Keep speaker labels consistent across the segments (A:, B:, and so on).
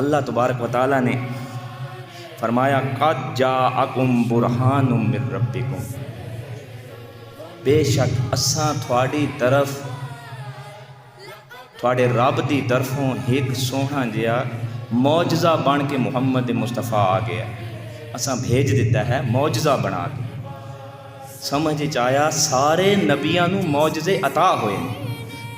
A: اللہ تبارک و تعالیٰ نے فرمایا قد جاءکم برہان من ربکم، بے شک اساں تھوڑی طرف تھوڑے رب دی طرفوں ایک سوہنا جہا معجزہ بن کے محمد مصطفیٰ آ گیا، اساں بھیج دیتا ہے معجزہ بنا کے۔ سمجھ آیا سارے نبیاں نو معجزے عطا ہوئے ہیں،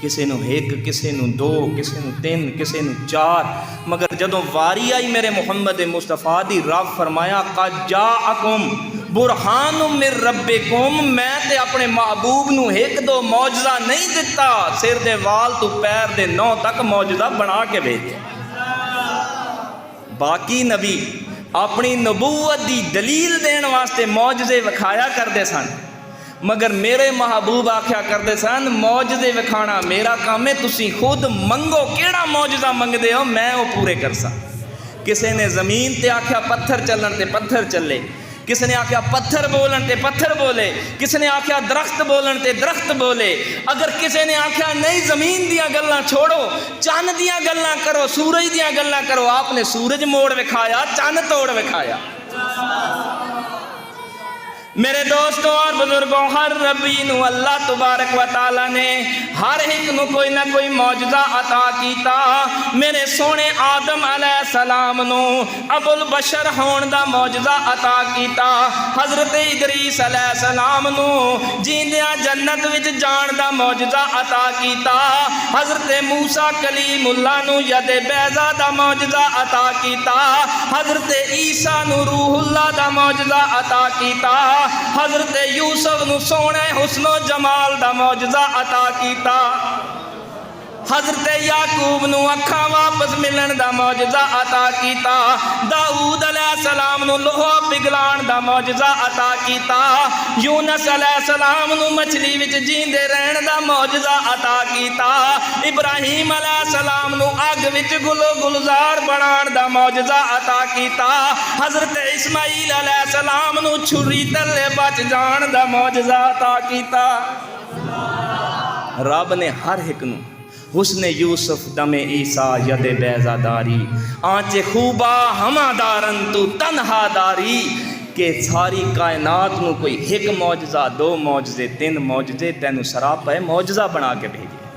A: کسے نو ایک، کسے نو دو، کسے نو تین، کسے نو چار، مگر جدوں واری آئی میرے محمد مصطفیٰ دی، رب فرمایا قد جاءکم برہان من ربکم، میں تے اپنے محبوب نو ایک دو معجزہ نہیں دتا، سر دے وال تو پیر دے نو تک معجزہ بنا کے بھیجے۔ باقی نبی اپنی نبوت دی دلیل دین واسطے معجزے وکھایا کرتے سن، مگر میرے محبوب آکھیا کرتے سن معجزے وکھانا میرا کام ہے، تسی خود منگو کیڑا معجزہ منگدے ہو میں وہ پورے کر سا۔ کسی نے زمین تے آکھیا پتھر چلن تے پتھر چلے، کسی نے آکھیا پتھر بولن تے پتھر بولے، کسی نے آکھیا درخت بولن تے درخت بولے، اگر کسی نے آکھیا نہیں زمین دیاں گلاں چھوڑو چاند دیاں گلاں کرو، سورج دیاں گلاں کرو، آپ نے سورج موڑ وکھایا، چاند توڑ وکھایا۔ میرے دوستوں اور بزرگوں، ہر نبی نو اللہ تبارک و تعالیٰ نے ہر ایک نو کوئی نہ کوئی معجزہ عطا کیتا۔ میرے سونے آدم علیہ السلام نو ابو البشر ہون دا معجزہ عطا کیتا، حضرت ادریس علیہ السلام نو جیندیاں جنت وچ جان دا معجزہ عطا کیتا، حضرت موسیٰ کلیم اللہ نو ید بیضا دا معجزہ عطا کیتا، حضرت عیسیٰ نو روح اللہ دا معجزہ عطا کیتا، حضرت یوسف نو سونے حسن و جمال دا معجزہ عطا کیتا، حضرت یعقوب نو اکھاں واپس ملن دا معجزہ عطا کیتا، داؤد علیہ السلام نو لوہا پگھلان دا معجزہ عطا کیتا، یونس علیہ السلام نو مچھلی وچ جیندے رہن دا معجزہ عطا کیتا، ابراہیم علیہ السلام نو اگ وچ گلو گلزار بنان دا معجزہ عطا کیتا، حضرت اسماعیل علیہ السلام نو چھری تلے بچ جان دا معجزہ عطا کیتا۔ رب نے ہر ایک نو حسن یوسف دم عیسیٰ ید بیضا داری، آنچ خوبا ہما دارن تو تنہا داری، کہ ساری کائنات نو کوئی ایک معجزہ، دو معجزے، تین معجزے تینوں سراپا ہے معجزہ بنا کے بھیجے۔